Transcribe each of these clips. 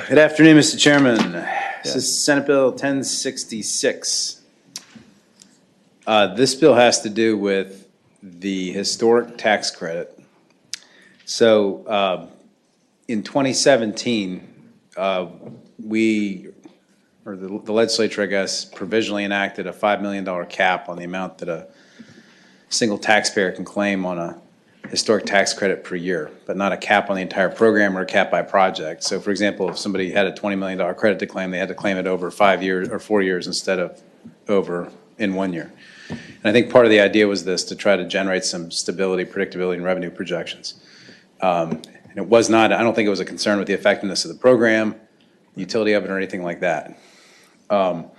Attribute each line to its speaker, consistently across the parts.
Speaker 1: Good afternoon, Mr. Chairman. This is Senate Bill 1066. This bill has to do with the historic tax credit. So in 2017, the legislature, I guess, provisionally enacted a $5 million cap on the amount that a single taxpayer can claim on a historic tax credit per year, but not a cap on the entire program or a cap by project. So, for example, if somebody had a $20 million credit to claim, they had to claim it over 5 years or 4 years instead of over in 1 year. And I think part of the idea was this, to try to generate some stability, predictability, and revenue projections. And it was not, I don't think it was a concern with the effectiveness of the program, utility of it, or anything like that. And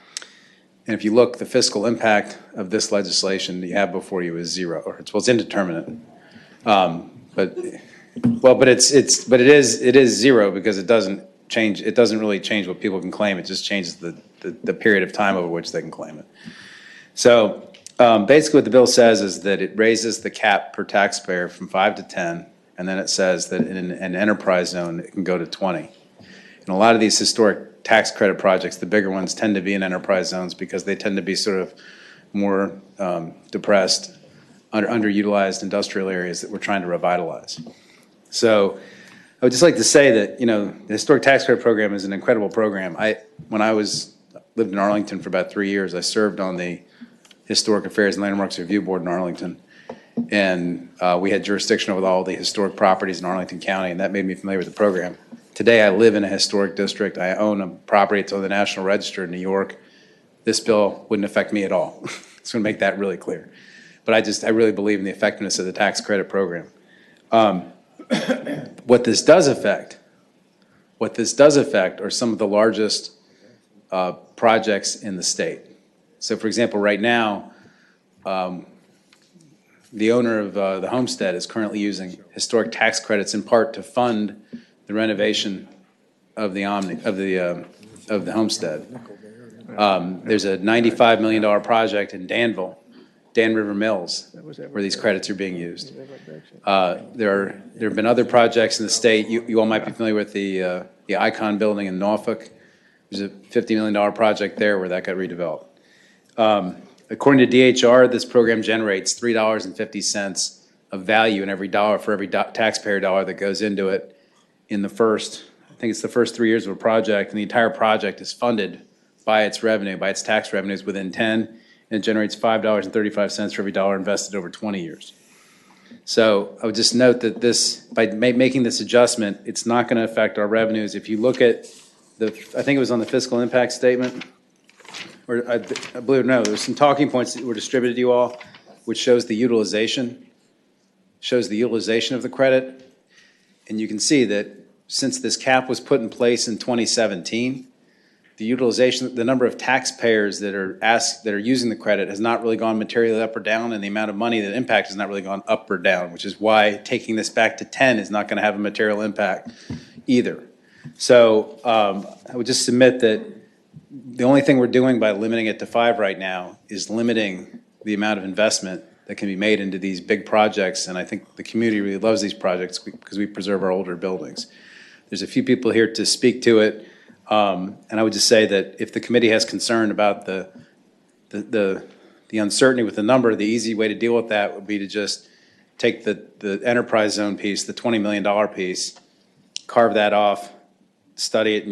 Speaker 1: if you look, the fiscal impact of this legislation that you have before you is zero, or it's indeterminate. But it is zero because it doesn't change. It doesn't really change what people can claim. It just changes the period of time over which they can claim it. So basically, what the bill says is that it raises the cap per taxpayer from 5 to 10, and then it says that in an enterprise zone it can go to 20. And a lot of these historic tax credit projects, the bigger ones, tend to be in enterprise zones because they tend to be sort of more depressed, underutilized industrial areas that we're trying to revitalize. So I would just like to say that, the historic tax credit program is an incredible program. When I lived in Arlington for about 3 years, I served on the Historic Affairs and Landmarks Review Board in Arlington. And we had jurisdiction over all the historic properties in Arlington County, and that made me familiar with the program. Today, I live in a historic district. I own a property that's on the National Register in New York. This bill wouldn't affect me at all. So I'm going to make that really clear. But I really believe in the effectiveness of the tax credit program. What this does affect are some of the largest projects in the state. So, for example, right now, the owner of the homestead is currently using historic tax credits in part to fund the renovation of the homestead. There's a $95 million project in Danville, Dan River Mills, where these credits are being used. There have been other projects in the state. You all might be familiar with the Icon building in Norfolk. There's a $50 million project there where that got redeveloped. According to DHR, this program generates $3.50 of value in every dollar for every taxpayer dollar that goes into it in the first 3 years of a project, and the entire project is funded by its revenue, by its tax revenues within 10, and it generates $5.35 for every dollar invested over 20 years. So I would just note that by making this adjustment, it's not going to affect our revenues. If you look at I think it was on the fiscal impact statement, or I believe it or no, there's some talking points that were distributed to you all, which shows the utilization of the credit. And you can see that since this cap was put in place in 2017, the number of taxpayers that are using the credit has not really gone materially up or down, and the amount of money that impact has not really gone up or down, which is why taking this back to 10 is not going to have a material impact either. So I would just submit that the only thing we're doing by limiting it to 5 right now is limiting the amount of investment that can be made into these big projects, and I think the community really loves these projects because we preserve our older buildings. There's a few people here to speak to it. And I would just say that if the committee has concern about the uncertainty with the number, the easy way to deal with that would be to just take the enterprise zone piece, the $20 million piece, carve that off, study it in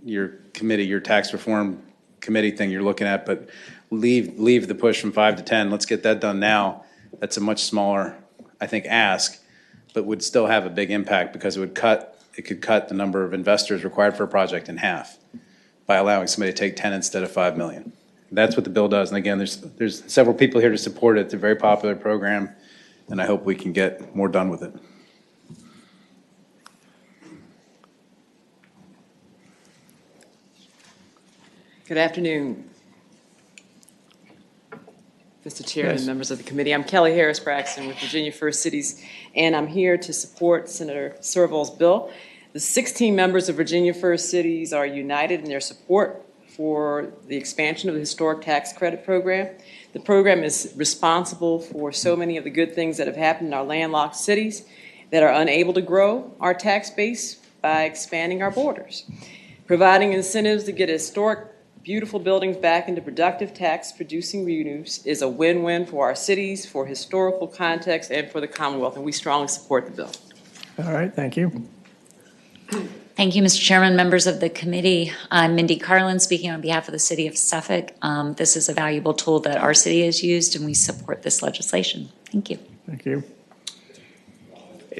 Speaker 1: your committee, your tax reform committee thing you're looking at, but leave the push from 5 to 10. Let's get that done now. That's a much smaller, I think, ask, but would still have a big impact because it could cut the number of investors required for a project in half by allowing somebody to take 10 instead of 5 million. That's what the bill does. And again, there's several people here to support it. It's a very popular program, and I hope we can get more done with it.
Speaker 2: Good afternoon, Mr. Chair and members of the committee. I'm Kelly Harris Braxton with Virginia First Cities, and I'm here to support Senator Surovell's bill. The 16 members of Virginia First Cities are united in their support for the expansion of the historic tax credit program. The program is responsible for so many of the good things that have happened in our landlocked cities that are unable to grow our tax base by expanding our borders. Providing incentives to get historic, beautiful buildings back into productive tax-producing reuse is a win-win for our cities, for historical context, and for the Commonwealth, and we strongly support the bill.
Speaker 3: All right, thank you.
Speaker 4: Thank you, Mr. Chairman, members of the committee. I'm Mindy Carlin, speaking on behalf of the City of Suffolk. This is a valuable tool that our city has used, and we support this legislation. Thank you.
Speaker 3: Thank you.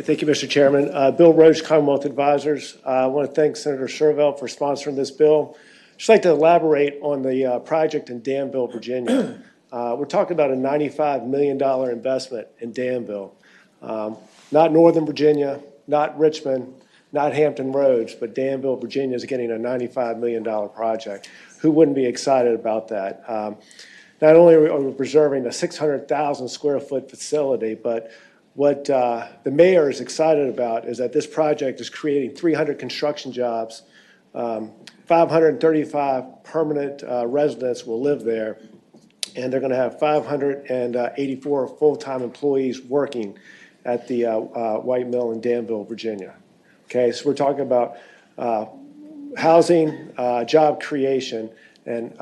Speaker 5: Thank you, Mr. Chairman. Bill Roach, Commonwealth Advisors. I want to thank Senator Surovell for sponsoring this bill. I'd just like to elaborate on the project in Danville, Virginia. We're talking about a $95 million investment in Danville. Not Northern Virginia, not Richmond, not Hampton Roads, but Danville, Virginia is getting a $95 million project. Who wouldn't be excited about that? Not only are we preserving a 600,000 square foot facility, but what the mayor is excited about is that this project is creating 300 construction jobs, 535 permanent residents will live there, and they're going to have 584 full-time employees working at the White Mill in Danville, Virginia. Okay, so we're talking about housing, job creation, and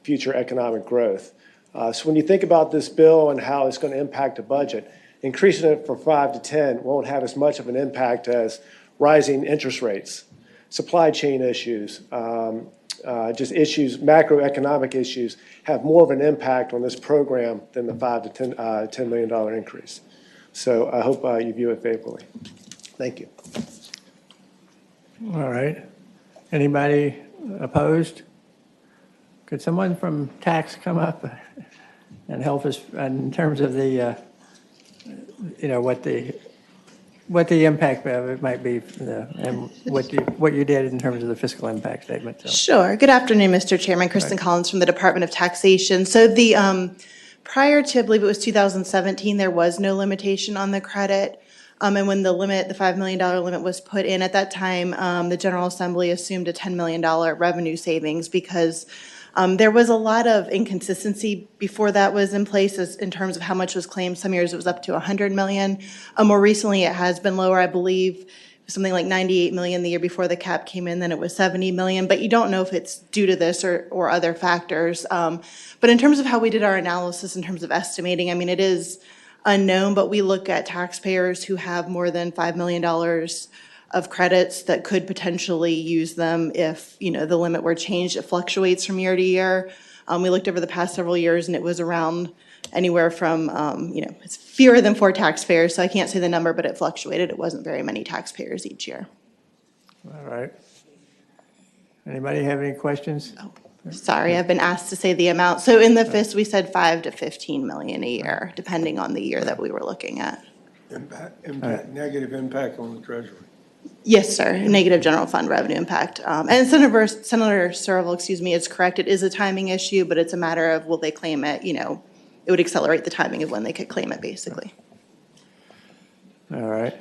Speaker 5: future economic growth. So when you think about this bill and how it's going to impact the budget, increasing it from 5 to 10 won't have as much of an impact as rising interest rates, supply chain issues, just issues, macroeconomic issues have more of an impact on this program than the $5 to $10 million increase. So I hope you view it favorably. Thank you.
Speaker 3: All right. Anybody opposed? Could someone from tax come up and help us in terms of the, what the impact of it might be, and what you did in terms of the fiscal impact statement? So.
Speaker 6: Sure. Good afternoon, Mr. Chairman. Kristen Collins from the Department of Taxation. So the prior to, I believe it was 2017, there was no limitation on the credit. And when the $5 million limit was put in at that time, the General Assembly assumed a $10 million revenue savings because there was a lot of inconsistency before that was in place in terms of how much was claimed. Some years it was up to $100 million. More recently it has been lower, I believe, something like $98 million the year before the cap came in, then it was $70 million. But you don't know if it's due to this or other factors. But in terms of how we did our analysis in terms of estimating, I mean, it is unknown, but we look at taxpayers who have more than $5 million of credits that could potentially use them if, the limit were changed. It fluctuates from year to year. We looked over the past several years and it was around anywhere from, it's fewer than 4 taxpayers, so I can't say the number, but it fluctuated. It wasn't very many taxpayers each year.
Speaker 3: All right. Anybody have any questions?
Speaker 6: Oh, sorry, I've been asked to say the amount. So in the FIS, we said 5 to 15 million a year, depending on the year that we were looking at.
Speaker 7: Negative impact on the treasury.
Speaker 6: Yes, sir. Negative general fund revenue impact. And Senator Surovell, is correct. It is a timing issue, but it's a matter of will they claim it, it would accelerate the timing of when they could claim it, basically.
Speaker 3: All right.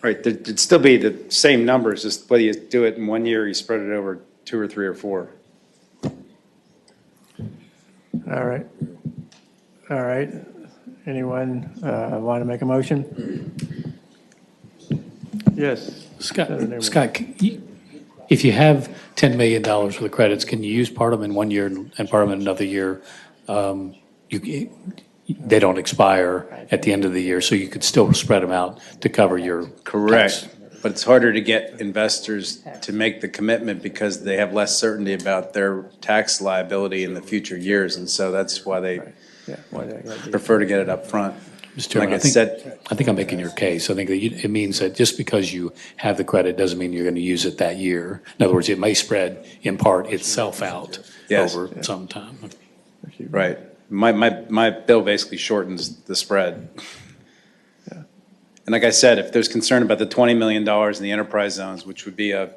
Speaker 1: Right, there'd still be the same numbers, just whether you do it in 1 year, or you spread it over 2 or 3 or 4.
Speaker 3: All right. All right. Anyone want to make a motion? Yes.
Speaker 8: Scott, if you have $10 million worth of credits, can you use part of them in 1 year and part of them in another year? They don't expire at the end of the year, so you could still spread them out to cover your
Speaker 1: Correct.
Speaker 8: tax.
Speaker 1: But it's harder to get investors to make the commitment because they have less certainty about their tax liability in the future years, and so that's why they prefer to get it up front.
Speaker 8: Mr. Chairman,
Speaker 1: Like
Speaker 8: I think I'm making your case. I think that it means that just because you have the credit doesn't mean you're going to use it that year. In other words, it may spread in part itself out over some time.
Speaker 1: Right. My bill basically shortens the spread.
Speaker 3: Yeah.
Speaker 1: And like I said, if there's concern about the $20 million in the enterprise zones, which would be a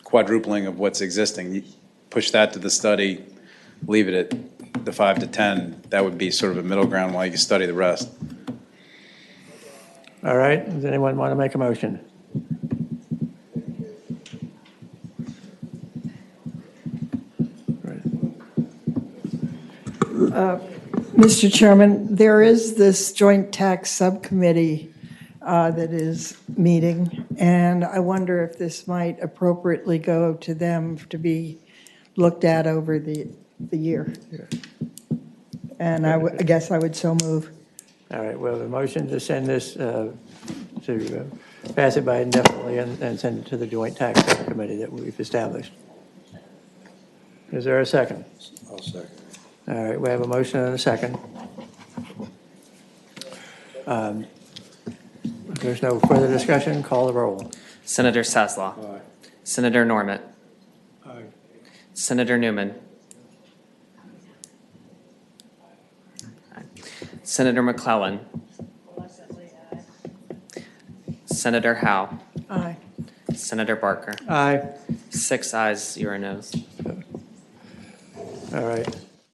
Speaker 1: quadrupling of what's existing, you push that to the study, leave it at the 5 to 10. That would be sort of a middle ground while you study the rest.
Speaker 3: All right. Does anyone want to make a motion?
Speaker 9: Mr. Chairman, there is this joint tax subcommittee that is meeting, and I wonder if this might appropriately go to them to be looked at over the year. And I guess I would so move.
Speaker 3: All right, well, the motion to send this, to pass it by indefinitely and send it to the Joint Tax Subcommittee that we've established. Is there a second?
Speaker 7: I'll second.
Speaker 3: All right, we have a motion and a second. If there's no further discussion, call the roll.
Speaker 10: Senator Saslaw.
Speaker 7: Aye.
Speaker 10: Senator Norment.
Speaker 7: Aye.
Speaker 10: Senator Newman. Senator McClellan. Senator Howe.
Speaker 9: Aye.
Speaker 10: Senator Barker.
Speaker 3: Aye.
Speaker 10: 6 ayes, 0 noes.
Speaker 3: All right.